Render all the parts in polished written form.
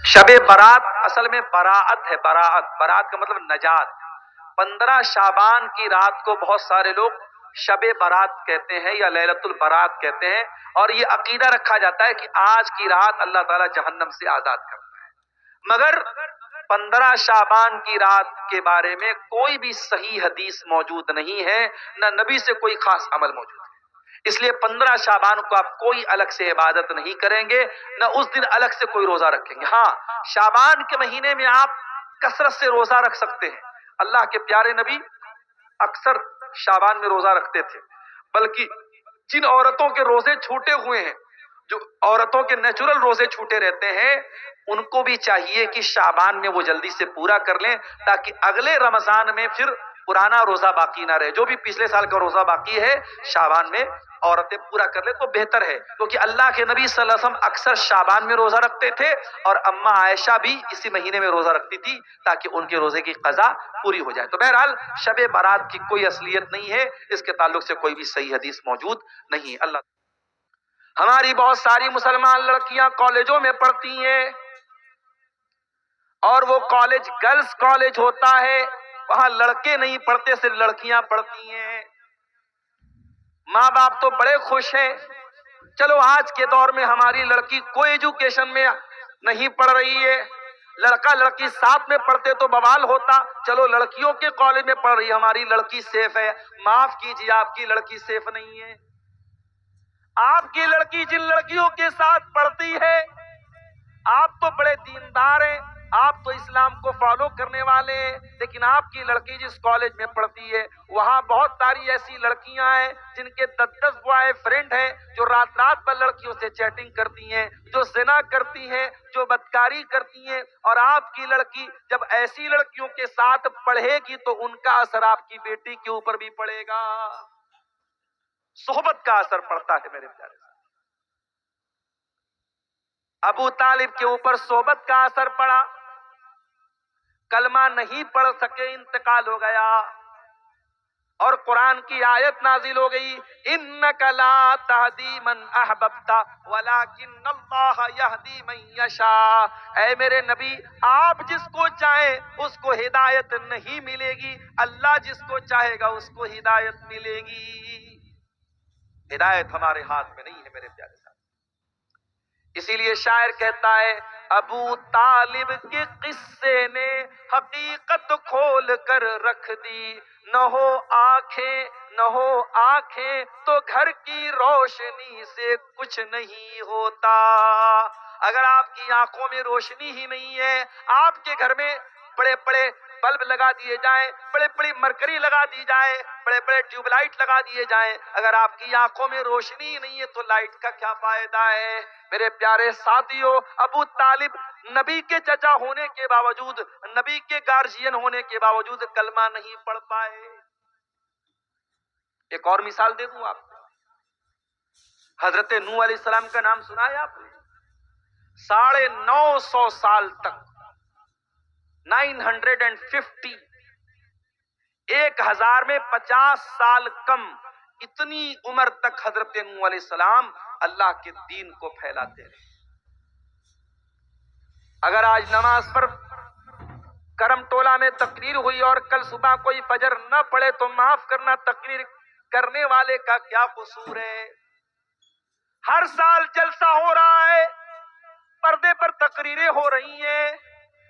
شب برات اصل میں براعت ہے، براعت، برات کا مطلب نجات۔ 15 شعبان کی رات کو بہت سارے لوگ شب برات کہتے ہیں یا لیلۃ البرات کہتے ہیں، اور یہ عقیدہ رکھا جاتا ہے کہ آج کی رات اللہ تعالیٰ جہنم سے آزاد کرتا ہے۔ مگر 15 شعبان کی رات کے بارے میں کوئی بھی صحیح حدیث موجود نہیں ہے، نہ نبی سے کوئی خاص عمل موجود ہے۔ اس لیے 15 شعبان کو آپ کوئی الگ سے عبادت نہیں کریں گے، نہ اس دن الگ سے کوئی روزہ رکھیں گے۔ ہاں، شعبان کے مہینے میں آپ کثرت سے روزہ رکھ سکتے ہیں۔ اللہ کے پیارے نبی اکثر شعبان میں روزہ رکھتے تھے، بلکہ جن عورتوں کے روزے چھوٹے ہوئے ہیں، جو عورتوں کے نیچرل روزے چھوٹے رہتے ہیں، ان کو بھی چاہیے کہ شعبان میں وہ جلدی سے پورا کر لیں، تاکہ اگلے رمضان میں پھر پرانا روزہ باقی نہ رہے۔ جو بھی پچھلے سال کا روزہ باقی ہے شعبان میں عورتیں پورا کر لیں تو بہتر ہے، کیونکہ اللہ کے نبی صلی اللہ علیہ وسلم اکثر شعبان میں روزہ رکھتے تھے، اور اماں عائشہ بھی اسی مہینے میں روزہ رکھتی تھی تاکہ ان کے روزے کی قضا پوری ہو جائے۔ تو بہرحال شب برات کی کوئی اصلیت نہیں ہے، اس کے تعلق سے کوئی بھی صحیح حدیث موجود نہیں ہے۔ اللہ، ہماری بہت ساری مسلمان لڑکیاں کالجوں میں پڑھتی ہیں، اور وہ کالج گرلز کالج ہوتا ہے، وہاں لڑکے نہیں پڑھتے، صرف لڑکیاں پڑھتی ہیں۔ ماں باپ تو بڑے خوش ہیں، چلو آج کے دور میں ہماری لڑکی کوئی ایجوکیشن میں نہیں پڑھ رہی ہے، لڑکا لڑکی ساتھ میں پڑھتے تو بوال ہوتا، چلو لڑکیوں کے کالج میں پڑھ رہی ہے، ہماری لڑکی سیف ہے۔ معاف کیجیے، آپ کی لڑکی سیف نہیں ہے۔ آپ کی لڑکی جن لڑکیوں کے ساتھ پڑھتی ہے، آپ تو بڑے دیندار ہیں، آپ تو اسلام کو فالو کرنے والے ہیں، لیکن آپ کی لڑکی جس کالج میں پڑھتی ہے وہاں بہت ساری ایسی لڑکیاں ہیں جن کے 10 بوائے فرینڈ ہیں، جو رات رات پر لڑکیوں سے چیٹنگ کرتی ہیں، جو زنا کرتی ہیں، جو بدکاری کرتی ہیں، اور آپ کی لڑکی جب ایسی لڑکیوں کے ساتھ پڑھے گی تو ان کا اثر آپ کی بیٹی کے اوپر بھی پڑے گا۔ صحبت کا اثر پڑتا ہے میرے پیارے۔ ابو طالب کے اوپر صحبت کا اثر پڑا، کلمہ نہیں پڑھ سکے، انتقال ہو گیا، اور قرآن کی آیت نازل ہو گئی، اِنَّكَ لَا تَهْدِي مَنْ أَحْبَبْتَ وَلَكِنَّ اللَّهَ يَهْدِي مَنْ يَشَاءُ۔ اے میرے نبی، آپ جس کو چاہیں اس کو ہدایت نہیں ملے گی، اللہ جس کو چاہے گا اس کو ہدایت ملے گی۔ ہدایت ہمارے ہاتھ میں نہیں ہے میرے پیارے صاحب۔ اسی لیے شاعر کہتا ہے، ابو طالب کے قصے نے حقیقت کھول کر رکھ دی، نہ ہو آنکھیں تو گھر کی روشنی سے کچھ نہیں ہوتا۔ اگر آپ کی آنکھوں میں روشنی ہی نہیں ہے، آپ کے گھر میں بڑے بڑے بلب لگا دیے جائیں، بڑے بڑی مرکری لگا دی جائے، بڑے بڑے ٹیوب لائٹ لگا دیے جائیں، اگر آپ کی آنکھوں میں روشنی ہی نہیں ہے تو لائٹ کا کیا فائدہ ہے؟ میرے پیارے ساتھیوں، ابو طالب نبی کے چچا ہونے کے باوجود، نبی کے گارجین ہونے کے باوجود کلمہ نہیں پڑھ پائے۔ ایک اور مثال دے دوں آپ کو، حضرت نوح علیہ السلام کا نام سنا ہے آپ نے؟ 950 سال تک، 950، 1000 میں 50 سال کم، اتنی عمر تک حضرت نوح علیہ السلام اللہ کے دین کو پھیلاتے رہے۔ اگر آج نماز پر کرم ٹولہ میں تقریر ہوئی اور کل صبح کوئی فجر نہ پڑے تو معاف کرنا، تقریر کرنے والے کا کیا قصور ہے؟ ہر سال جلسہ ہو رہا ہے، پردے پر تقریریں ہو رہی ہیں،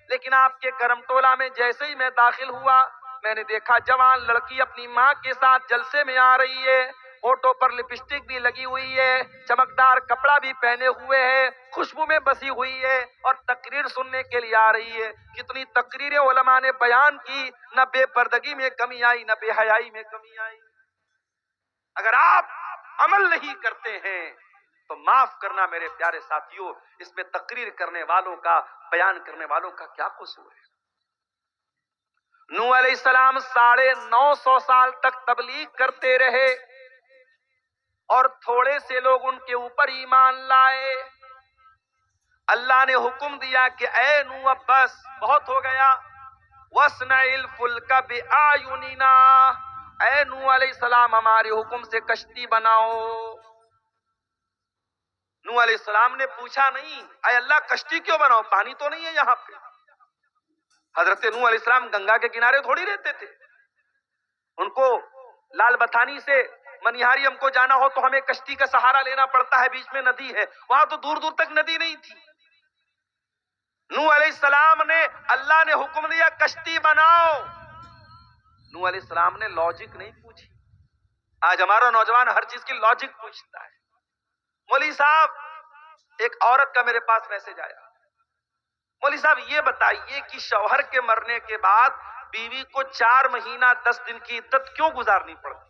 لیکن آپ کے کرم ٹولہ میں جیسے ہی میں داخل ہوا، میں نے دیکھا جوان لڑکی اپنی ماں کے ساتھ جلسے میں آ رہی ہے، ہونٹوں پر لپسٹک بھی لگی ہوئی ہے، چمکدار کپڑا بھی پہنے ہوئے ہے، خوشبو میں بسی ہوئی ہے، اور تقریر سننے کے لیے آ رہی ہے۔ کتنی تقریریں علماء نے بیان کی، نہ بے پردگی میں کمی آئی، نہ بے حیائی میں کمی آئی۔ اگر آپ عمل نہیں کرتے ہیں تو معاف کرنا میرے پیارے ساتھیوں، اس میں تقریر کرنے والوں کا، بیان کرنے والوں کا کیا قصور ہے؟ نوح علیہ السلام 950 سال تک تبلیغ کرتے رہے، اور تھوڑے سے لوگ ان کے اوپر ایمان لائے۔ اللہ نے حکم دیا کہ اے نوح بس بہت ہو گیا، وَاصْنَعِ الْفُلْكَ بِأَعْيُنِنَا، اے نوح علیہ السلام ہمارے حکم سے کشتی بناؤ۔ نوح علیہ السلام نے پوچھا نہیں اے اللہ کشتی کیوں بناؤ، پانی تو نہیں ہے یہاں پہ۔ حضرت نوح علیہ السلام گنگا کے کنارے تھوڑی رہتے تھے، ان کو لال بتھانی سے منیہاریم کو جانا ہو تو ہمیں کشتی کا سہارا لینا پڑتا ہے، بیچ میں ندی ہے، وہاں تو دور دور تک ندی نہیں تھی۔ نوح علیہ السلام نے، اللہ نے حکم دیا کشتی بناؤ، نوح علیہ السلام نے لاجک نہیں پوچھی۔ آج ہمارا نوجوان ہر چیز کی لاجک پوچھتا ہے۔ مولوی صاحب ایک عورت کا میرے پاس میسج آیا، مولوی صاحب یہ بتائیے کہ شوہر کے مرنے کے بعد بیوی کو 4 مہینہ 10 دن کی عدت کیوں گزارنی پڑتی؟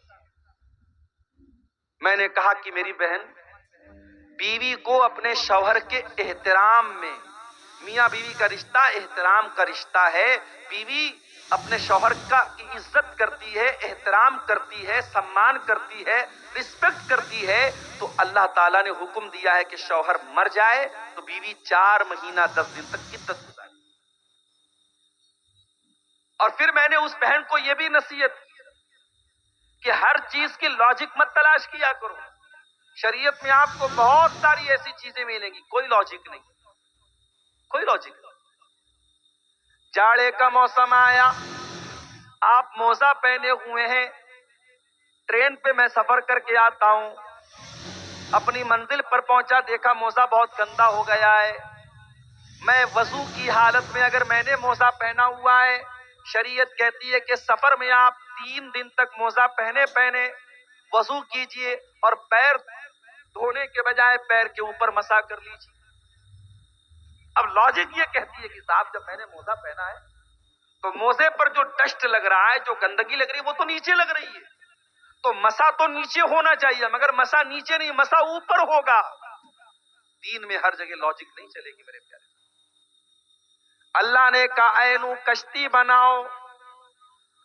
میں نے کہا کہ میری بہن، بیوی کو اپنے شوہر کے احترام میں، میاں بیوی کا رشتہ احترام کا رشتہ ہے، بیوی اپنے شوہر کا عزت کرتی ہے، احترام کرتی ہے، سمان کرتی ہے، رسپیکٹ کرتی ہے، تو اللہ تعالیٰ نے حکم دیا ہے کہ شوہر مر جائے تو بیوی 4 مہینہ 10 دن تک عدت گزارے۔ اور پھر میں نے اس بہن کو یہ بھی نصیحت کی کہ ہر چیز کی لاجک مت تلاش کیا کرو، شریعت میں آپ کو بہت ساری ایسی چیزیں ملیں گی، کوئی لاجک نہیں، کوئی لاجک نہیں۔ جاڑے کا موسم آیا، آپ موزہ پہنے ہوئے ہیں، ٹرین پہ میں سفر کر کے آتا ہوں، اپنی منزل پر پہنچا، دیکھا موزہ بہت گندا ہو گیا ہے، میں وضو کی حالت میں، اگر میں نے موزہ پہنا ہوا ہے، شریعت کہتی ہے کہ سفر میں آپ 3 دن تک موزہ پہنے وضو کیجئے اور پیر دھونے کے بجائے پیر کے اوپر مسح کر لیجئے۔ اب لاجک یہ کہتی ہے کہ صاحب جب میں نے موزہ پہنا ہے تو موزے پر جو ڈسٹ لگ رہا ہے، جو گندگی لگ رہی ہے، وہ تو نیچے لگ رہی ہے، تو مسا تو نیچے ہونا چاہیے، مگر مسا نیچے نہیں، مسا اوپر ہوگا۔ دین میں ہر جگہ لاجک نہیں چلے گی میرے پیارے۔ اللہ نے کہا اے نوح کشتی بناؤ،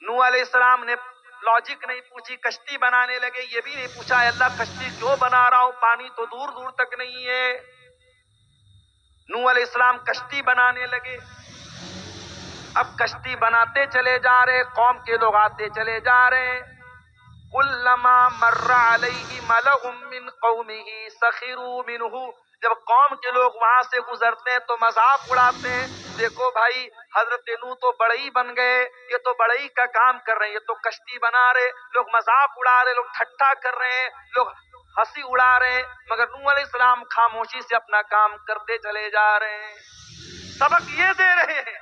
نوح علیہ السلام نے لاجک نہیں پوچھی، کشتی بنانے لگے، یہ بھی نہیں پوچھا اے اللہ کشتی کیوں بنا رہا ہوں، پانی تو دور دور تک نہیں ہے۔ نوح علیہ السلام کشتی بنانے لگے، اب کشتی بناتے چلے جا رہے، قوم کے لوگ آتے چلے جا رہے، کلما مر علیہ ملأ من قومہ سخروا منہ، جب قوم کے لوگ وہاں سے گزرتے ہیں تو مذاق اڑاتے ہیں، دیکھو بھائی حضرت نوح تو بڑئی بن گئے، یہ تو بڑئی کا کام کر رہے ہیں، یہ تو کشتی بنا رہے، لوگ مذاق اڑا رہے، لوگ ٹھٹھا کر رہے ہیں، لوگ ہنسی اڑا رہے ہیں، مگر نوح علیہ السلام خاموشی سے اپنا کام کرتے چلے جا رہے ہیں۔ سبق یہ دے رہے ہیں،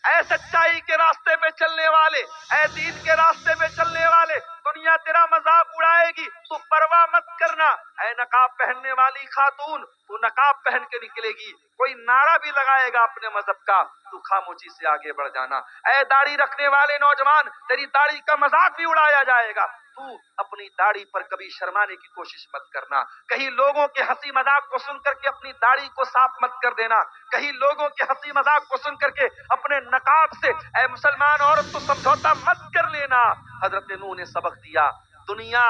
اے سچائی کے راستے پہ چلنے والے، اے دین کے راستے پہ چلنے والے، دنیا تیرا مذاق اڑائے گی، تو پرواہ مت کرنا۔ اے نقاب پہننے والی خاتون، تو نقاب پہن کے نکلے گی، کوئی نعرہ بھی لگائے گا اپنے مذہب کا، تو خاموشی سے آگے بڑھ جانا۔ اے داڑھی رکھنے والے نوجوان، تیری داڑھی کا مذاق بھی اڑایا جائے گا، تو اپنی داڑھی پر کبھی شرمانے کی کوشش مت کرنا، کہیں لوگوں کے ہنسی مذاق کو سن کر کے اپنی داڑھی کو صاف مت کر دینا، کہیں لوگوں کے ہنسی مذاق کو سن کر کے اپنے نقاب سے اے مسلمان عورت تو سمجھوتا مت کر لینا۔ حضرت نوح نے سبق دیا، دنیا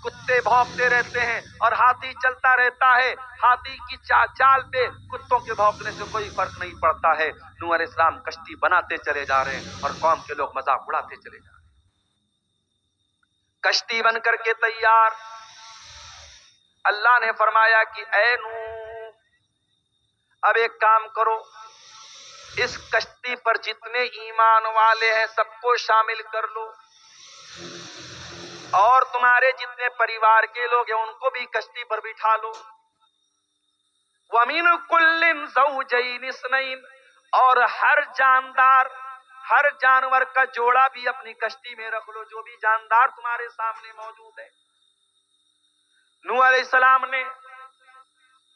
کتے بھونکتے رہتے ہیں اور ہاتھی چلتا رہتا ہے، ہاتھی کی چال پہ کتوں کے بھونکنے سے کوئی فرق نہیں پڑتا ہے۔ نوح علیہ السلام کشتی بناتے چلے جا رہے ہیں اور قوم کے لوگ مذاق اڑاتے چلے جا رہے ہیں۔ کشتی بن کر کے تیار، اللہ نے فرمایا کہ اے نوح اب ایک کام کرو، اس کشتی پر جتنے ایمان والے ہیں سب کو شامل کر لو، اور تمہارے جتنے پریوار کے لوگ ہیں ان کو بھی کشتی پر بٹھا لو۔ وَمِنْ كُلٍّ زَوْجَيْنِ اثْنَيْنِ، اور ہر جاندار، ہر جانور کا جوڑا بھی اپنی کشتی میں رکھ لو، جو بھی جاندار تمہارے سامنے موجود ہے۔ نوح علیہ السلام نے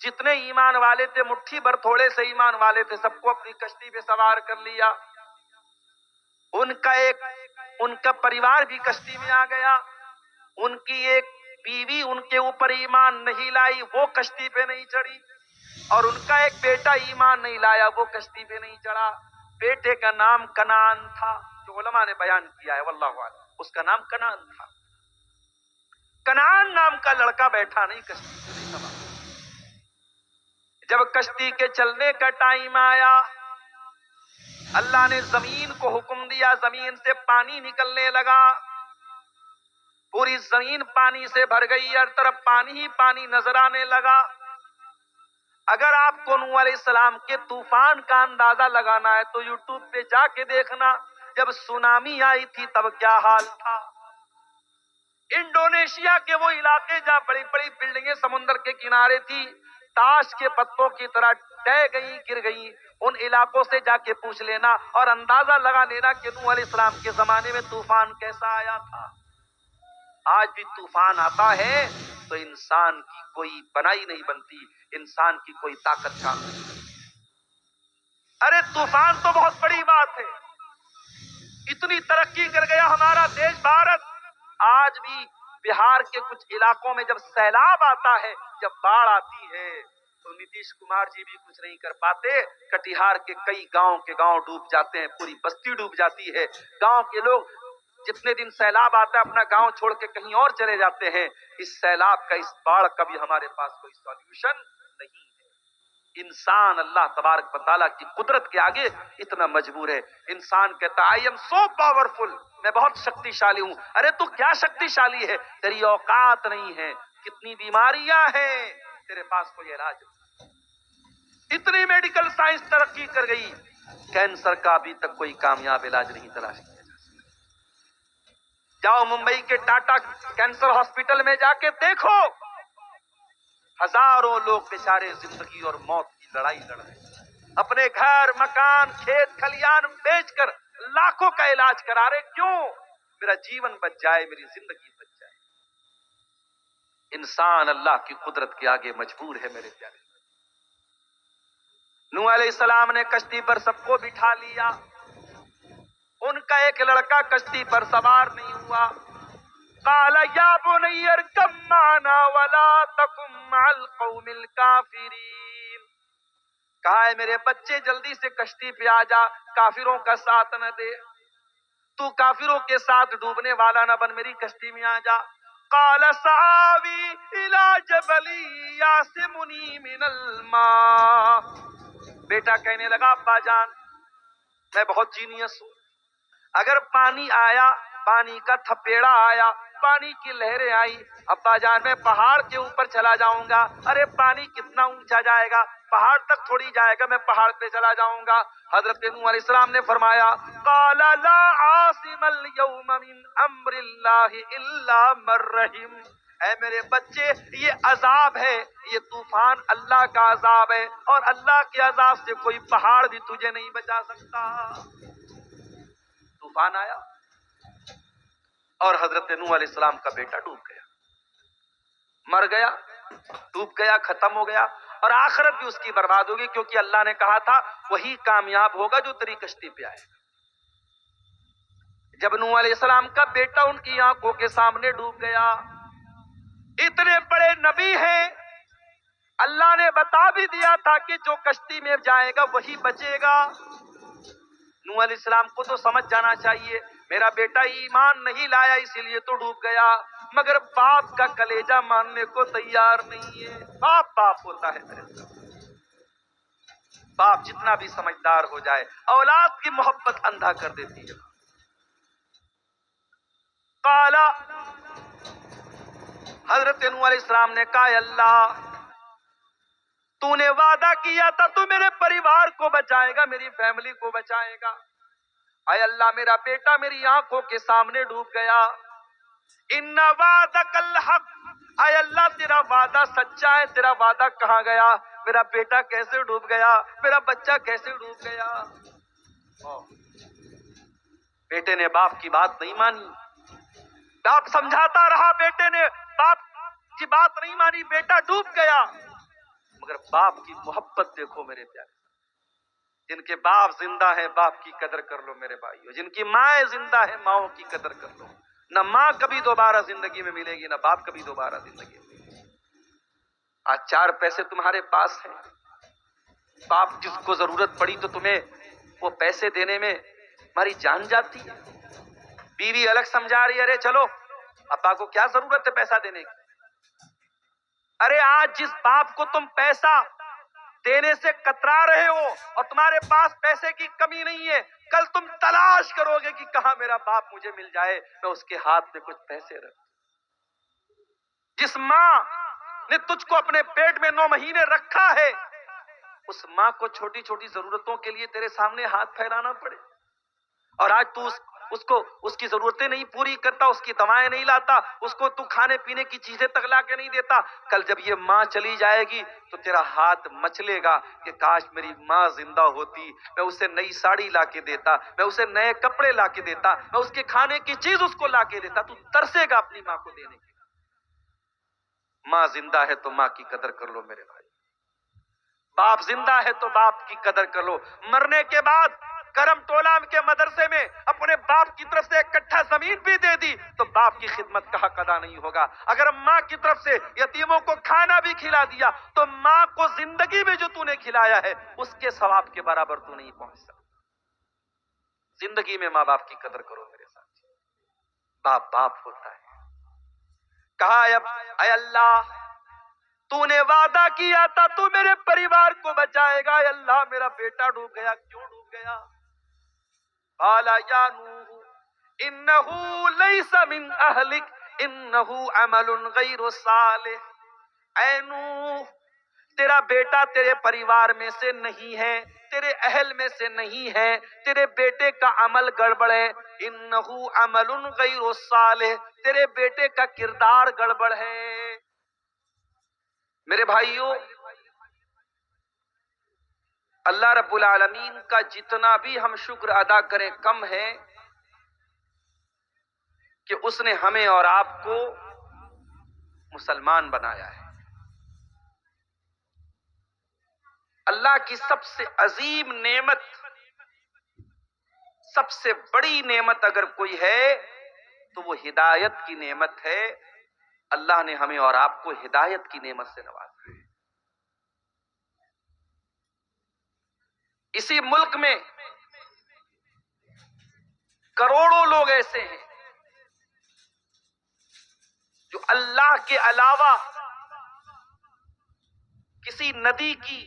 جتنے ایمان والے تھے، مٹھی بھر تھوڑے سے ایمان والے تھے، سب کو اپنی کشتی پہ سوار کر لیا۔ ان کا پریوار بھی کشتی میں آ گیا، ان کی ایک بیوی ان کے اوپر ایمان نہیں لائی، وہ کشتی پہ نہیں چڑھی، اور ان کا ایک بیٹا ایمان نہیں لایا، وہ کشتی پہ نہیں چڑھا۔ بیٹے کا نام کنعان تھا، جو علماء نے بیان کیا ہے واللہ اعلم، اس کا نام کنعان تھا۔ کنعان نام کا لڑکا بیٹھا نہیں کشتی پہ، نہیں سوار۔ جب کشتی کے چلنے کا ٹائم آیا، اللہ نے زمین کو حکم دیا، زمین سے پانی نکلنے لگا، پوری زمین پانی سے بھر گئی، ہر طرف پانی ہی پانی نظر آنے لگا۔ اگر آپ کو نوح علیہ السلام کے طوفان کا اندازہ لگانا ہے تو یوٹیوب پہ جا کے دیکھنا، جب سونامی آئی تھی تب کیا حال تھا۔ انڈونیشیا کے وہ علاقے جہاں بڑی بڑی بلڈنگیں سمندر کے کنارے تھی، تاش کے پتوں کی طرح ڈہ گئی، گر گئی، ان علاقوں سے جا کے پوچھ لینا اور اندازہ لگا لینا کہ نوح علیہ السلام کے زمانے میں طوفان کیسا آیا تھا۔ آج بھی طوفان آتا ہے تو انسان کی کوئی بنائی نہیں بنتی، انسان کی کوئی طاقت کام نہیں۔ ارے طوفان تو بہت بڑی بات ہے، اتنی ترقی کر گیا ہمارا دیش بھارت، آج بھی بہار کے کچھ علاقوں میں جب سیلاب آتا ہے، جب باڑھ آتی ہے تو نتیش کمار جی بھی کچھ نہیں کر پاتے، کٹیہار کے کئی گاؤں ڈوب جاتے ہیں، پوری بستی ڈوب جاتی ہے، گاؤں کے لوگ جتنے دن سیلاب آتا ہے اپنا گاؤں چھوڑ کے کہیں اور چلے جاتے ہیں۔ اس سیلاب کا، اس باڑھ کا بھی ہمارے پاس کوئی سولوشن نہیں ہے۔ انسان اللہ تبارک و تعالیٰ کی قدرت کے آگے اتنا مجبور ہے۔ انسان کہتا ہے I am so powerful، میں بہت شکتی شالی ہوں۔ ارے تو کیا شکتی شالی ہے؟ تیری اوقات نہیں ہے، کتنی بیماریاں ہیں، تیرے پاس کوئی علاج نہیں۔ اتنی میڈیکل سائنس ترقی کر گئی، کینسر کا ابھی تک کوئی کامیاب علاج نہیں تلاش کیا۔ جاؤ ممبئی کے ٹاٹا کینسر ہاسپٹل میں جا کے دیکھو، ہزاروں لوگ بیچارے زندگی اور موت کی لڑائی لڑ رہے ہیں، اپنے گھر مکان کھیت کھلیان بیچ کر لاکھوں کا علاج کرا رہے۔ کیوں؟ میرا جیون بچ جائے، میری زندگی بچ جائے۔ انسان اللہ کی قدرت کے آگے مجبور ہے میرے پیارے۔ نوح علیہ السلام نے کشتی پر سب کو بٹھا لیا، ان کا ایک لڑکا کشتی پر سوار نہیں ہوا۔ قال یا بنی ارکب معنا ولا تکن مع القوم الکافرین، کہا ہے میرے بچے جلدی سے کشتی پہ آ جا، کافروں کا ساتھ نہ دے، تو کافروں کے ساتھ ڈوبنے والا نہ بن، میری کشتی میں آ جا۔ قال سآوی الی جبل یعصمنی من الماء، بیٹا کہنے لگا ابا جان میں بہت جینیس ہوں، اگر پانی آیا، پانی کا تھپیڑا آیا، پانی کی لہریں آئی، ابا جان میں پہاڑ کے اوپر چلا جاؤں گا۔ ارے پانی کتنا اونچا جائے گا، پہاڑ تک تھوڑی جائے گا، میں پہاڑ پہ چلا جاؤں گا۔ حضرت نوح علیہ السلام نے فرمایا قال لا عاصم اليوم من امر اللہ الا من رحم، اے میرے بچے یہ عذاب ہے، یہ طوفان اللہ کا عذاب ہے، اور اللہ کے عذاب سے کوئی پہاڑ بھی تجھے نہیں بچا سکتا۔ طوفان آیا اور حضرت نوح علیہ السلام کا بیٹا ڈوب گیا، مر گیا، ڈوب گیا، ختم ہو گیا، اور آخرت بھی اس کی برباد ہوگی، کیونکہ اللہ نے کہا تھا وہی کامیاب ہوگا جو تیری کشتی پہ آئے۔ جب نوح علیہ السلام کا بیٹا ان کی آنکھوں کے سامنے ڈوب گیا، اتنے بڑے نبی ہیں، اللہ نے بتا بھی دیا تھا کہ جو کشتی میں جائے گا وہی بچے گا۔ نوح علیہ السلام کو تو سمجھ جانا چاہیے میرا بیٹا ایمان نہیں لایا اسی لیے تو ڈوب گیا، مگر باپ کا کلیجہ ماننے کو تیار نہیں ہے۔ باپ باپ ہوتا ہے میرے ساتھ، باپ جتنا بھی سمجھدار ہو جائے اولاد کی محبت اندھا کر دیتی ہے۔ قال، حضرت نوح علیہ السلام نے کہا اے اللہ تو نے وعدہ کیا تھا تو میرے پریوار کو بچائے گا، میری فیملی کو بچائے گا، اے اللہ میرا بیٹا میری آنکھوں کے سامنے ڈوب گیا۔ ان وعدک الحق، اے اللہ تیرا وعدہ سچا ہے، تیرا وعدہ کہاں گیا؟ میرا بیٹا کیسے ڈوب گیا، میرا بچہ کیسے ڈوب گیا؟ بیٹے نے باپ کی بات نہیں مانی، باپ سمجھاتا رہا، بیٹے نے باپ کی بات نہیں مانی، بیٹا ڈوب گیا۔ مگر باپ کی محبت دیکھو میرے پیارے، جن کے باپ زندہ ہیں باپ کی قدر کر لو میرے بھائیو، جن کی مائیں زندہ ہیں ماؤں کی قدر کر لو۔ نہ ماں کبھی دوبارہ زندگی میں ملے گی، نہ باپ کبھی دوبارہ زندگی میں ملے گی۔ آج 4 پیسے تمہارے پاس ہیں، باپ جس کو ضرورت پڑی تو تمہیں وہ پیسے دینے میں ہماری جان جاتی ہے، بیوی الگ سمجھا رہی ہے ارے چلو ابا کو کیا ضرورت ہے پیسہ دینے کی۔ ارے آج جس باپ کو تم پیسہ دینے سے کترا رہے ہو اور تمہارے پاس پیسے کی کمی نہیں ہے، کل تم تلاش کرو گے کہ کہاں میرا باپ مجھے مل جائے، میں اس کے ہاتھ میں کچھ پیسے رکھ۔ جس ماں نے تجھ کو اپنے پیٹ میں 9 مہینے رکھا ہے، اس ماں کو چھوٹی چھوٹی ضرورتوں کے لیے تیرے سامنے ہاتھ پھیلانا پڑے، اور آج تو اس کی ضرورتیں نہیں پوری کرتا، اس کی دوائیں نہیں لاتا، اس کو تو کھانے پینے کی چیزیں تک لا کے نہیں دیتا۔ کل جب یہ ماں چلی جائے گی تو تیرا ہاتھ مچلے گا کہ کاش میری ماں زندہ ہوتی، میں اسے نئی ساڑی لا کے دیتا، میں اسے نئے کپڑے لا کے دیتا، میں اس کے کھانے کی چیز اس کو لا کے دیتا۔ تو ترسے گا اپنی ماں کو دینے کے۔ ماں زندہ ہے تو ماں کی قدر کر لو میرے بھائی، باپ زندہ ہے تو باپ کی قدر کر لو۔ مرنے کے بعد کرم ٹولہ کے مدرسے میں اپنے باپ کی طرف سے ایک کٹھا زمین بھی دے دی تو باپ کی خدمت کا حق ادا نہیں ہوگا۔ اگر ماں کی طرف سے یتیموں کو کھانا بھی کھلا دیا تو ماں کو زندگی میں جو تو نے کھلایا ہے اس کے ثواب کے برابر تو نہیں پہنچ سکتا۔ زندگی میں ماں باپ کی قدر کرو میرے ساتھ، باپ باپ ہوتا ہے۔ کہا اے اللہ تو نے وعدہ کیا تھا تو میرے پریوار کو بچائے گا، اے اللہ میرا بیٹا ڈوب گیا، کیوں ڈوب گیا؟ قال یا نوح انہ لیس من اہلک انہ عمل غیر صالح۔ اے نوح تیرا بیٹا تیرے پریوار میں سے نہیں ہے، تیرے اہل میں سے نہیں ہے، تیرے بیٹے کا عمل گڑبڑ ہے۔ انہ عمل غیر صالح، تیرے بیٹے کا کردار گڑبڑ ہے۔ میرے بھائیوں، اللہ رب العالمین کا جتنا بھی ہم شکر ادا کریں کم ہے کہ اس نے ہمیں اور آپ کو مسلمان بنایا ہے۔ اللہ کی سب سے عظیم نعمت، سب سے بڑی نعمت اگر کوئی ہے تو وہ ہدایت کی نعمت ہے۔ اللہ نے ہمیں اور آپ کو ہدایت کی نعمت سے نوازا ہے۔ اسی ملک میں کروڑوں لوگ ایسے ہیں جو اللہ کے علاوہ کسی ندی کی،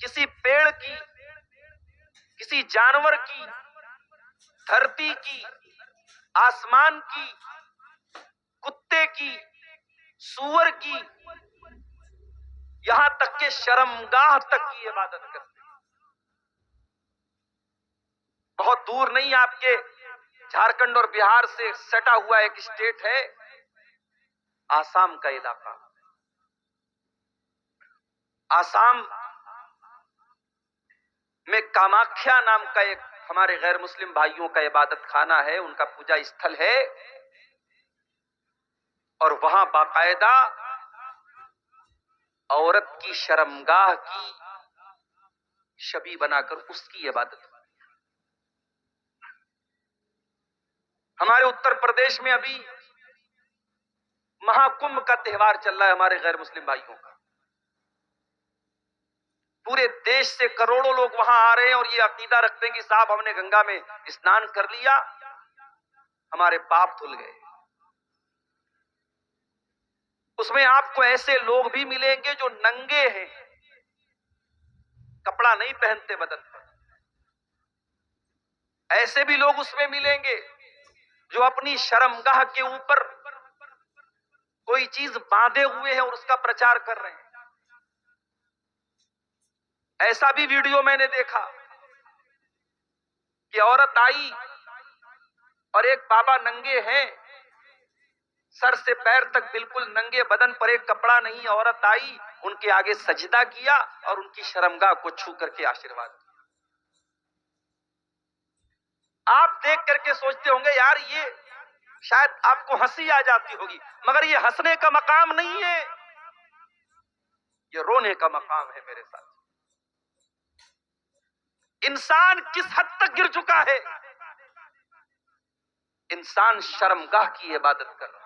کسی پیڑ کی، کسی جانور کی، دھرتی کی، آسمان کی، کتے کی، سور کی، یہاں تک کہ شرمگاہ تک کی عبادت کرتے ہیں۔ بہت دور نہیں، آپ کے جھارکھنڈ اور بہار سے سٹا ہوا ایک اسٹیٹ ہے آسام کا علاقہ۔ آسام میں کاماکھیا نام کا ایک ہمارے غیر مسلم بھائیوں کا عبادت خانہ ہے، ان کا پوجا استھل ہے، اور وہاں باقاعدہ عورت کی شرمگاہ کی شبیہ بنا کر اس کی عبادت ہوتی ہے۔ ہمارے اتر پردیش میں ابھی مہاکمبھ کا تہوار چل رہا ہے ہمارے غیر مسلم بھائیوں کا۔ پورے دیش سے کروڑوں لوگ وہاں آ رہے ہیں اور یہ عقیدہ رکھتے ہیں کہ صاحب ہم نے گنگا میں اسنان کر لیا، ہمارے پاپ دھل گئے۔ اس میں آپ کو ایسے لوگ بھی ملیں گے جو ننگے ہیں، کپڑا نہیں پہنتے بدن پر۔ ایسے بھی لوگ اس میں ملیں گے جو اپنی شرمگاہ کے اوپر کوئی چیز باندھے ہوئے ہیں اور اس کا پرچار کر رہے ہیں۔ ایسا بھی ویڈیو میں نے دیکھا کہ عورت آئی اور ایک بابا ننگے ہیں، سر سے پیر تک بالکل ننگے، بدن پر ایک کپڑا نہیں، عورت آئی ان کے آگے سجدہ کیا اور ان کی شرمگاہ کو چھو کر کے آشیرواد دیا۔ آپ دیکھ کر کے سوچتے ہوں گے یار یہ شاید آپ کو ہنسی آ جاتی ہوگی، مگر یہ ہنسنے کا مقام نہیں ہے، یہ رونے کا مقام ہے میرے ساتھ۔ انسان کس حد تک گر چکا ہے؟ انسان شرمگاہ کی عبادت کر رہا ہے۔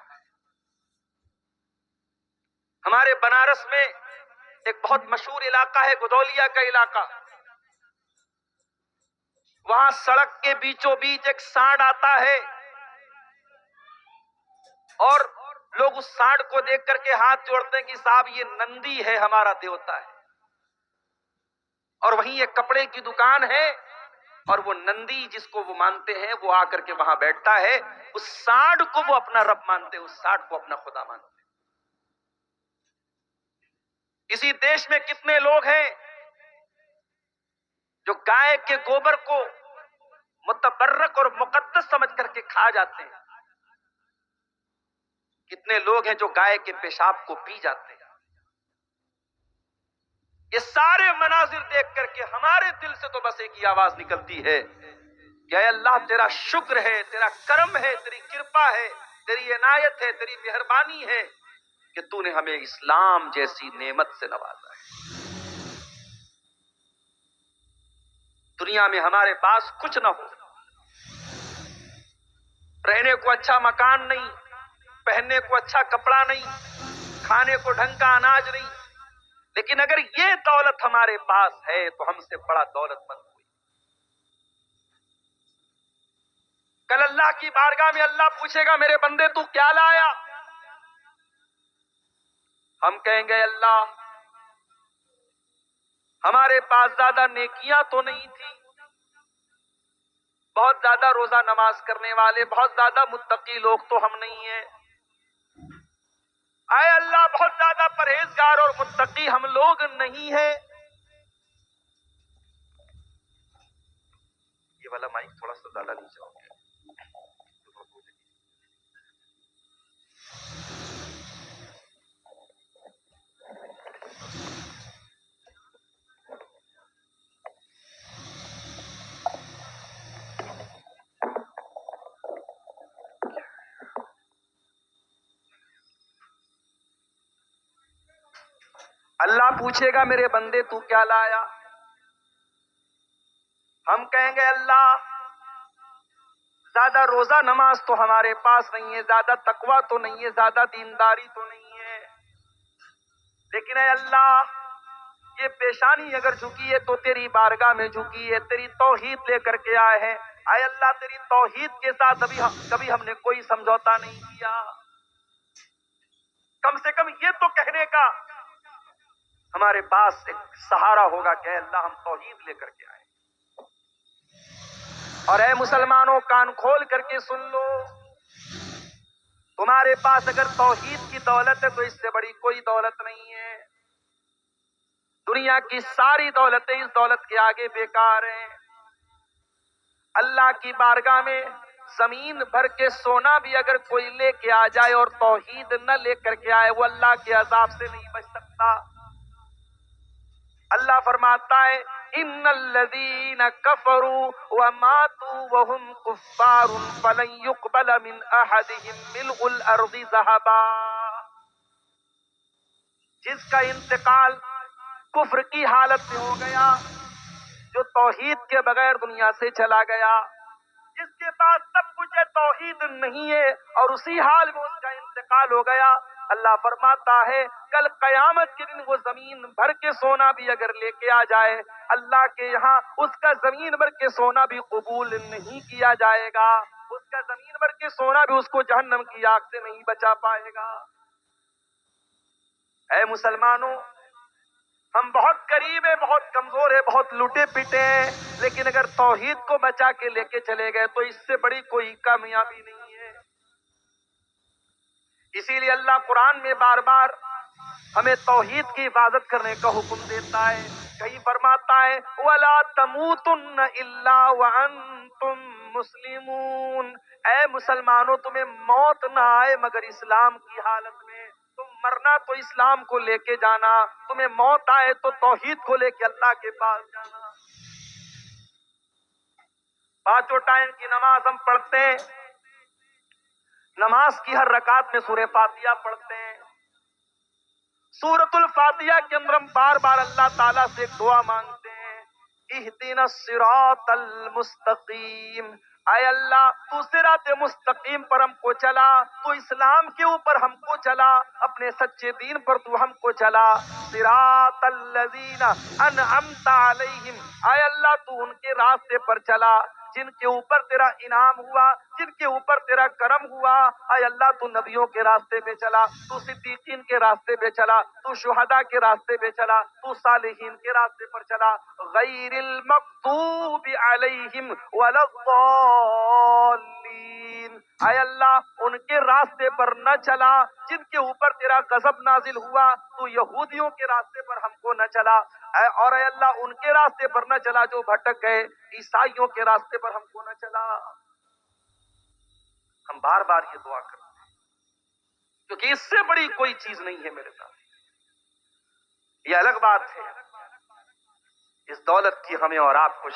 ہمارے بنارس میں ایک بہت مشہور علاقہ ہے گدولیا کا علاقہ، وہاں سڑک کے بیچوں بیچ ایک سانڈ آتا ہے اور لوگ اس سانڈ کو دیکھ کر کے ہاتھ جوڑتے ہیں کہ صاحب یہ نندی ہے، ہمارا دیوتا ہے۔ اور وہیں ایک کپڑے کی دکان ہے اور وہ نندی جس کو وہ مانتے ہیں وہ آ کر کے وہاں بیٹھتا ہے، اس سانڈ کو وہ اپنا رب مانتے ہیں، اس سانڈ کو اپنا خدا مانتے ہیں۔ اسی دیش میں کتنے لوگ ہیں جو گائے کے گوبر کو متبرک اور مقدس سمجھ کر کے کھا جاتے ہیں، کتنے لوگ ہیں جو گائے کے پیشاب کو پی جاتے ہیں۔ یہ سارے مناظر دیکھ کر کے ہمارے دل سے تو بس ایک ہی آواز نکلتی ہے کہ اے اللہ تیرا شکر ہے، تیرا کرم ہے، تیری کرپا ہے، تیری عنایت ہے، تیری مہربانی ہے کہ تو نے ہمیں اسلام جیسی نعمت سے نوازا ہے۔ دنیا میں ہمارے پاس کچھ نہ ہو، رہنے کو اچھا مکان نہیں، پہننے کو اچھا کپڑا نہیں، کھانے کو ڈھنگ کا اناج نہیں، لیکن اگر یہ دولت ہمارے پاس ہے تو ہم سے بڑا دولت مند کوئی۔ کل اللہ کی بارگاہ میں اللہ پوچھے گا میرے بندے تو کیا لایا؟ ہم کہیں گے اللہ ہمارے پاس زیادہ نیکیاں تو نہیں تھی، بہت زیادہ روزہ نماز کرنے والے، بہت زیادہ متقی لوگ تو ہم نہیں ہیں، اے اللہ بہت زیادہ پرہیزگار اور متقی ہم لوگ نہیں ہیں۔ یہ والا مائک تھوڑا سا زیادہ نیچے ہو گیا۔ اللہ پوچھے گا میرے بندے تو کیا لایا؟ ہم کہیں گے اللہ زیادہ روزہ نماز تو ہمارے پاس نہیں ہے، زیادہ تقویٰ تو نہیں ہے، زیادہ دینداری تو نہیں ہے، لیکن اے اللہ یہ پیشانی اگر جھکی ہے تو تیری بارگاہ میں جھکی ہے، تیری توحید لے کر کے آئے ہیں، اے اللہ تیری توحید کے ساتھ کبھی ہم نے کوئی سمجھوتا نہیں کیا، کم سے کم یہ تو کہنے کا ہمارے پاس ایک سہارا ہوگا کہ اے اللہ ہم توحید لے کر کے آئے۔ اور اے مسلمانوں کان کھول کر کے سن لو، تمہارے پاس اگر توحید کی دولت ہے تو اس سے بڑی کوئی دولت نہیں ہے، دنیا کی ساری دولتیں اس دولت کے آگے بیکار ہیں۔ اللہ کی بارگاہ میں زمین بھر کے سونا بھی اگر کوئی لے کے آ جائے اور توحید نہ لے کر کے آئے وہ اللہ کے عذاب سے نہیں بچ سکتا۔ اللہ فرماتا ہے ان الذین کفروا وماتوا وهم کفار فلن يقبل من احدهم ملء الارض ذهبا، جس کا انتقال کفر کی حالت میں ہو گیا، جو توحید کے بغیر دنیا سے چلا گیا، جس کے پاس سب کچھ ہے توحید نہیں ہے اور اسی حال میں اس کا انتقال ہو گیا، اللہ فرماتا ہے کل قیامت کے دن وہ زمین بھر کے سونا بھی اگر لے کے آ جائے اللہ کے یہاں اس کا زمین بھر کے سونا بھی قبول نہیں کیا جائے گا، اس کا زمین بھر کے سونا بھی اس کو جہنم کی آگ سے نہیں بچا پائے گا۔ اے مسلمانوں ہم بہت قریب ہیں، بہت کمزور ہیں، بہت لٹے پٹے ہیں، لیکن اگر توحید کو بچا کے لے کے چلے گئے تو اس سے بڑی کوئی کامیابی نہیں ہے۔ اسی لیے اللہ قرآن میں بار بار ہمیں توحید کی حفاظت کرنے کا حکم دیتا ہے، کہیں فرماتا ہے وَلَا تَمُوتُنَّ إِلَّا وَأَنْتُمْ مُسْلِمُونَ، اے مسلمانوں تمہیں موت نہ آئے مگر اسلام کی حالت میں، تم مرنا تو اسلام کو لے کے جانا، تمہیں موت آئے تو توحید کو لے کے اللہ کے پاس جانا۔ پانچوں ٹائم کی نماز ہم پڑھتے ہیں، نماز کی ہر رکعت میں سورہ فاتحہ پڑھتے ہیں، سورۃ الفاتحہ کے اندر ہم بار بار اللہ تعالیٰ سے ایک دعا مانگتے ہیں اہدنا الصراط المستقیم، اے اللہ تو صراط مستقیم پر ہم کو چلا، تو اسلام کے اوپر ہم کو چلا، اپنے سچے دین پر تو ہم کو چلا، صراط الذین انعمت علیہم، اے اللہ تو ان کے راستے پر چلا جن کے اوپر تیرا انعام ہوا، جن کے اوپر تیرا کرم ہوا، اے اللہ تو نبیوں کے راستے پہ چلا، تو صدیقین کے راستے پہ چلا، تو شہداء کے راستے پہ چلا، تو صالحین کے راستے پر چلا، غیر المغضوب علیہم ولا الضالین، اے اللہ ان کے راستے پر نہ چلا جن کے اوپر تیرا غضب نازل ہوا، تو یہودیوں کے راستے پر ہم کو نہ چلا، اور اے اللہ ان کے راستے پر نہ چلا جو بھٹک گئے، عیسائیوں کے راستے پر ہم کو نہ چلا۔ ہم بار بار یہ دعا کرتے ہیں کیونکہ اس سے بڑی کوئی چیز نہیں ہے میرے ساتھ۔ یہ الگ بات ہے، اس دولت کی ہمیں اور آپ کو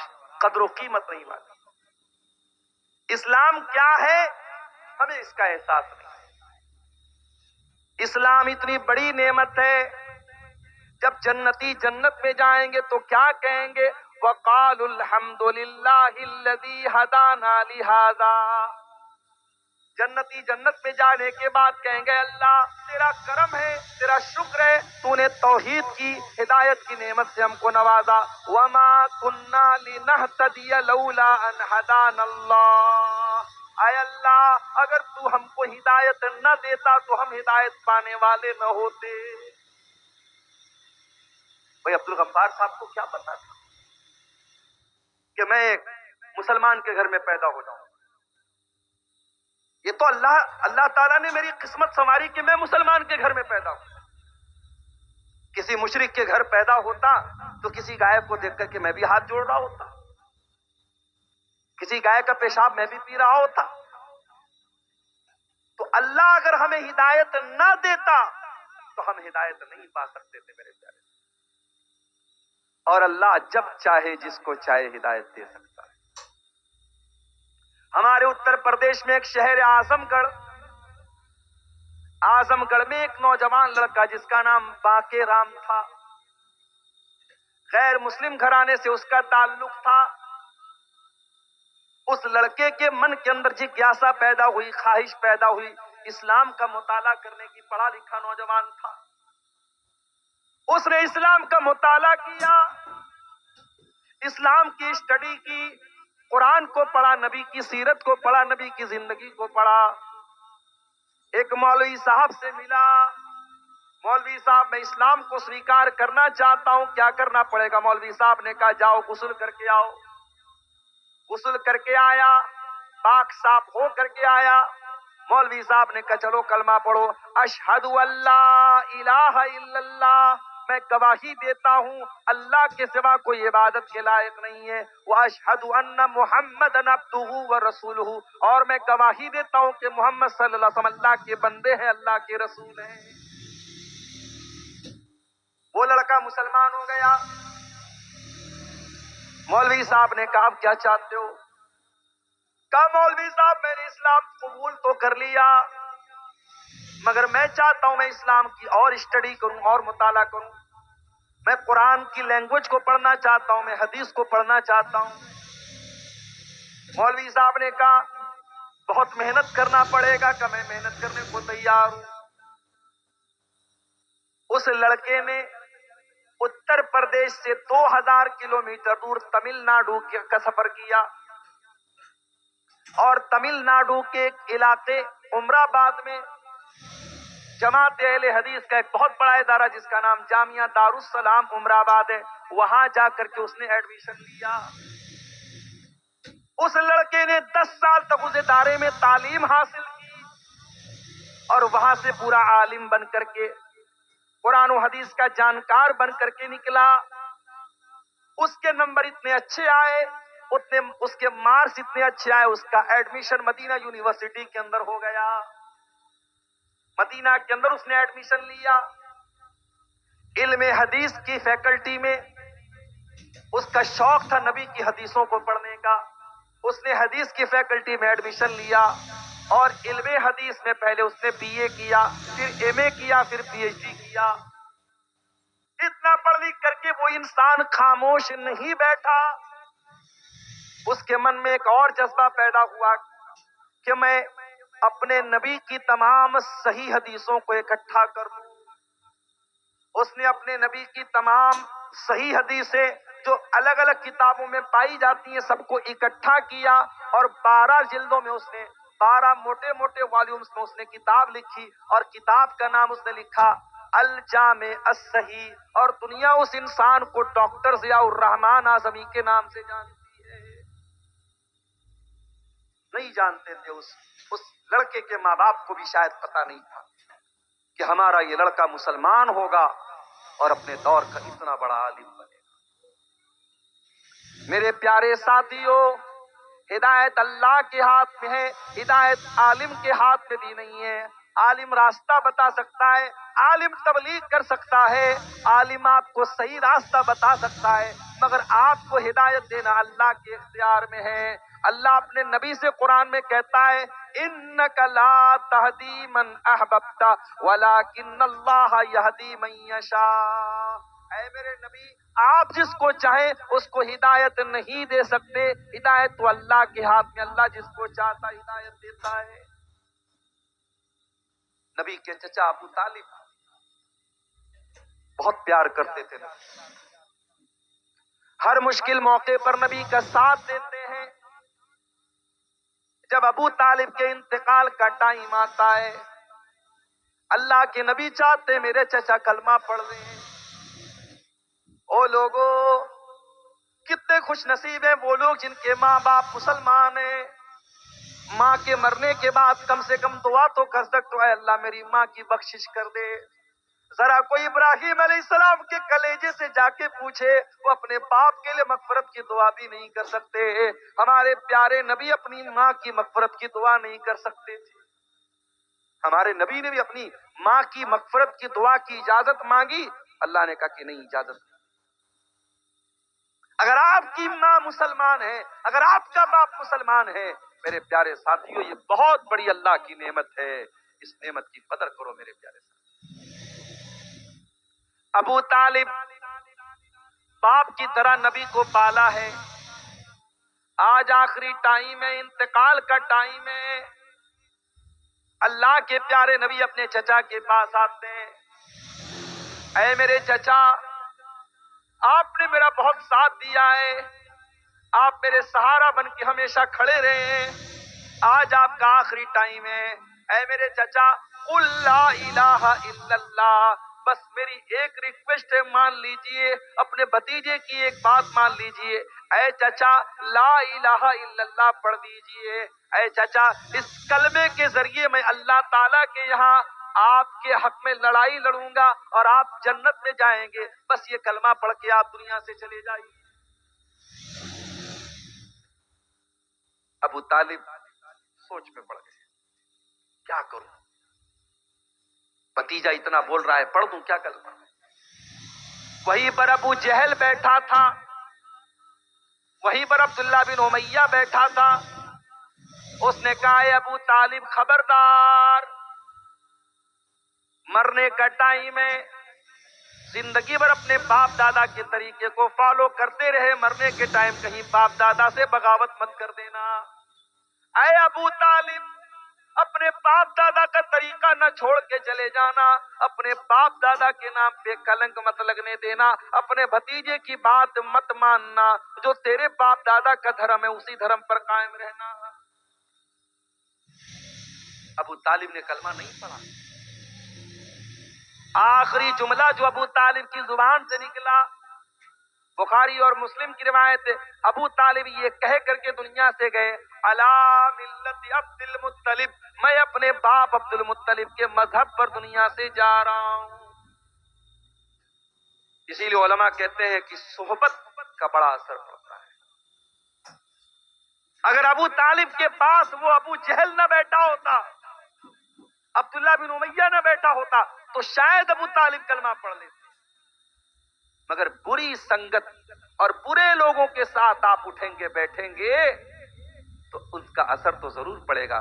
قدر و قیمت نہیں معلوم۔ اسلام کیا ہے ہمیں اس کا احساس نہیں ہے۔ اسلام اتنی بڑی نعمت ہے، جب جنتی جنت میں جائیں گے تو کیا کہیں گے؟ وَقَالُوا الْحَمْدُ لِلَّهِ الَّذِي هَدَانَا لِهَذَا۔ جنتی جنت میں جانے کے بعد کہیں گے اللہ تیرا کرم ہے، تیرا شکر ہے، تو نے توحید کی ہدایت کی نعمت سے ہم کو نوازا۔ وَمَا كُنَّا لِنَهْتَدِيَ لَوْلَا أَنْ هَدَانَا اللَّهُ۔ اے اللہ اگر تو ہم کو ہدایت نہ دیتا تو ہم ہدایت پانے والے نہ ہوتے۔ بھائی عبدالغفار صاحب کو کیا پتا تھا کہ میں ایک مسلمان کے گھر میں پیدا ہو جاؤں؟ یہ تو اللہ تعالیٰ نے میری قسمت سنواری کہ میں مسلمان کے گھر میں پیدا ہوں۔ کسی مشرک کے گھر پیدا ہوتا تو کسی گائے کو دیکھ کر کے میں بھی ہاتھ جوڑ رہا ہوتا، کسی گائے کا پیشاب میں بھی پی رہا ہوتا۔ تو اللہ اگر ہمیں ہدایت نہ دیتا تو ہم ہدایت نہیں پا سکتے تھے میرے پیارے۔ اور اللہ جب چاہے جس کو چاہے ہدایت دے سکتا ہے۔ ہمارے اتر پردیش میں ایک شہر اعظم گڑھ میں ایک نوجوان لڑکا جس کا نام باقی رام تھا، غیر مسلم گھرانے سے اس کا تعلق تھا۔ اس لڑکے کے من کے اندر جگیاسا پیدا ہوئی، خواہش پیدا ہوئی، اسلام کا مطالعہ کرنے کی۔ پڑھا لکھا نوجوان تھا، اس نے اسلام کا مطالعہ کیا، اسلام کی اسٹڈی کی، قرآن کو پڑھا، نبی کی سیرت کو پڑھا، نبی کی زندگی کو پڑھا۔ ایک مولوی صاحب سے ملا، مولوی صاحب میں اسلام کو سویکار کرنا چاہتا ہوں، کیا کرنا پڑے گا؟ مولوی صاحب نے کہا جاؤ غسل کر کے آؤ۔ غسل کر کے آیا، پاک صاف ہو کر کے آیا۔ مولوی صاحب نے کہا چلو کلمہ پڑھو، اشہد ان لا الہ الا اللہ، میں گواہی دیتا ہوں اللہ کے سوا کوئی عبادت کے لائق نہیں ہے، واشہد ان محمدًا عبدہ ورسولہ، اور میں گواہی دیتا ہوں کہ محمد صلی اللہ علیہ وسلم اللہ کے بندے ہیں، اللہ کے رسول ہیں۔ وہ لڑکا مسلمان ہو گیا۔ مولوی صاحب نے کہا اب کیا چاہتے ہو؟ کہا مولوی صاحب میں نے اسلام قبول تو کر لیا، مگر میں چاہتا ہوں میں اسلام کی اور اسٹڈی کروں اور مطالعہ کروں، میں قرآن کی لینگویج کو پڑھنا چاہتا ہوں، میں حدیث کو پڑھنا چاہتا ہوں۔ مولوی صاحب نے کہا بہت محنت کرنا پڑے گا، کہ میں محنت کرنے کو تیار ہوں۔ اس لڑکے نے اتر پردیش سے 2000 کلومیٹر دور تمل ناڈو کا سفر کیا، اور تمل ناڈو کے ایک علاقے امراباد میں جماعت اہل حدیث کا ایک بہت بڑا ادارہ جس کا نام جامعہ دارالسلام امراباد ہے، وہاں جا کر کے اس نے ایڈمیشن لیا۔ اس لڑکے نے 10 سال تک اس ادارے میں تعلیم حاصل کی، اور وہاں سے پورا عالم بن کر کے، قرآن و حدیث کا جانکار بن کر کے نکلا۔ اس کے نمبر اتنے اچھے آئے، اس کے مارکس اتنے اچھے آئے، اس کا ایڈمیشن مدینہ یونیورسٹی کے اندر ہو گیا۔ مدینہ کے اندر اس نے ایڈمیشن لیا، علم حدیث کی فیکلٹی میں اس کا شوق تھا نبی کی حدیثوں کو پڑھنے کا۔ اس نے حدیث کی فیکلٹی میں ایڈمیشن لیا، اور علم حدیث میں پہلے اس نے بی اے کیا، پھر ایم اے کیا، پھر پی ایچ ڈی کیا۔ اتنا پڑھ لکھ کر کے وہ انسان خاموش نہیں بیٹھا، اس کے من میں ایک اور جذبہ پیدا ہوا کہ میں اپنے نبی کی تمام صحیح حدیثوں کو اکٹھا کر دوں۔ اس نے اپنے نبی کی تمام صحیح حدیثیں جو الگ الگ کتابوں میں پائی جاتی ہیں سب کو اکٹھا کیا، اور 12 جلدوں میں اس نے 12 موٹے موٹے والیومز میں اس نے کتاب لکھی، اور کتاب کا نام اس نے لکھا الجامع الصحیح۔ اور دنیا اس انسان کو ڈاکٹر ضیاء الرحمن اعظمی کے نام سے جانتی ہے، نہیں جانتے تھے اس لڑکے کے ماں باپ کو بھی شاید پتا نہیں تھا کہ ہمارا یہ لڑکا مسلمان ہوگا اور اپنے دور کا اتنا بڑا عالم بنے گا۔ میرے پیارے ساتھیوں، ہدایت اللہ کے ہاتھ میں ہے، ہدایت عالم کے ہاتھ میں بھی نہیں ہے۔ عالم راستہ بتا سکتا ہے، عالم تبلیغ کر سکتا ہے، عالم آپ کو صحیح راستہ بتا سکتا ہے، مگر آپ کو ہدایت دینا اللہ کے اختیار میں ہے۔ اللہ اپنے نبی سے قرآن میں کہتا ہے انک لا تہدی من احببت ولکن اللہ یہدی من یشاء۔ اے میرے نبی، آپ جس کو چاہیں اس کو ہدایت نہیں دے سکتے، ہدایت تو اللہ کے ہاتھ میں، اللہ جس کو چاہتا ہدایت دیتا ہے۔ نبی کے چچا ابو طالب بہت پیار کرتے تھے نبی، ہر مشکل موقع پر نبی کا ساتھ دیتے ہیں۔ جب ابو طالب کے انتقال کا ٹائم آتا ہے، اللہ کے نبی چاہتے میرے چچا کلمہ پڑھ رہے ہیں۔ او لوگو، کتنے خوش نصیب ہیں وہ لوگ جن کے ماں باپ مسلمان ہیں۔ ماں کے مرنے کے بعد کم سے کم دعا تو کر سکتے ہو، اے اللہ میری ماں کی بخشش کر دے۔ ذرا کوئی ابراہیم علیہ السلام کے کلیجے سے جا کے پوچھے، وہ اپنے باپ کے لیے مغفرت کی دعا بھی نہیں کر سکتے۔ ہمارے پیارے نبی اپنی ماں کی مغفرت کی دعا نہیں کر سکتے تھے۔ ہمارے نبی نے بھی اپنی ماں کی مغفرت کی دعا کی اجازت مانگی، اللہ نے کہا کہ نہیں، اجازت نہیں۔ اگر آپ کی ماں مسلمان ہے، اگر آپ کا باپ مسلمان ہے، میرے پیارے ساتھیوں، یہ بہت بڑی اللہ کی نعمت ہے، اس نعمت کی قدر کرو میرے پیارے ساتھیوں۔ ابو طالب باپ کی طرح نبی کو پالا ہے، آج آخری ٹائم ہے، انتقال کا ٹائم ہے، اللہ کے پیارے نبی اپنے چچا کے پاس آتے ہیں۔ اے میرے چچا، آپ نے میرا بہت ساتھ دیا ہے، آپ میرے سہارا بن کے ہمیشہ کھڑے رہے ہیں، آج آپ کا آخری ٹائم ہے۔ اے میرے چچا، قل لا الہ الا اللہ، بس میری ایک ریکویسٹ ہے، مان لیجئے، اپنے بھتیجے کی ایک بات مان لیجئے۔ اے چچا، لا الہ الا اللہ پڑھ دیجئے۔ اے چچا، اس کلمے کے ذریعے میں اللہ تعالیٰ کے یہاں آپ کے حق میں لڑائی لڑوں گا اور آپ جنت میں جائیں گے، بس یہ کلمہ پڑھ کے آپ دنیا سے چلے جائیے۔ ابو طالب سوچ میں پڑ گئے، کیا کروں، بھتیجا اتنا بول رہا ہے، پڑھ دوں کیا کلمہ؟ وہیں پر ابو جہل بیٹھا تھا، وہیں پر عبداللہ بن امیہ بیٹھا تھا، اس نے کہا اے ابو طالب خبردار، مرنے کا ٹائم ہے، زندگی بھر اپنے باپ دادا کے طریقے کو فالو کرتے رہے، مرنے کے ٹائم کہیں باپ دادا سے بغاوت مت کر دینا۔ اے ابو طالب، اپنے باپ دادا کا طریقہ نہ چھوڑ کے چلے جانا، اپنے باپ دادا کے نام پہ کلنک مت لگنے دینا، اپنے بھتیجے کی بات مت ماننا، جو تیرے باپ دادا کا دھرم ہے اسی دھرم پر قائم رہنا۔ ابو طالب نے کلمہ نہیں پڑھا۔ آخری جملہ جو ابو طالب کی زبان سے نکلا، بخاری اور مسلم کی روایت ہے، ابو طالب یہ کہہ کر کے دنیا سے گئے، علی ملت عبد المطلب، میں اپنے باپ عبد المطلب کے مذہب پر دنیا سے جا رہا ہوں۔ اسی لیے علماء کہتے ہیں کہ صحبت کا بڑا اثر پڑتا ہے۔ اگر ابو طالب کے پاس وہ ابو جہل نہ بیٹھا ہوتا، عبداللہ بن امیہ نہ بیٹھا ہوتا، تو شاید ابو طالب کلمہ پڑھ لیتے، مگر بری سنگت اور برے لوگوں کے ساتھ آپ اٹھیں گے بیٹھیں گے تو اس کا اثر تو ضرور پڑے گا۔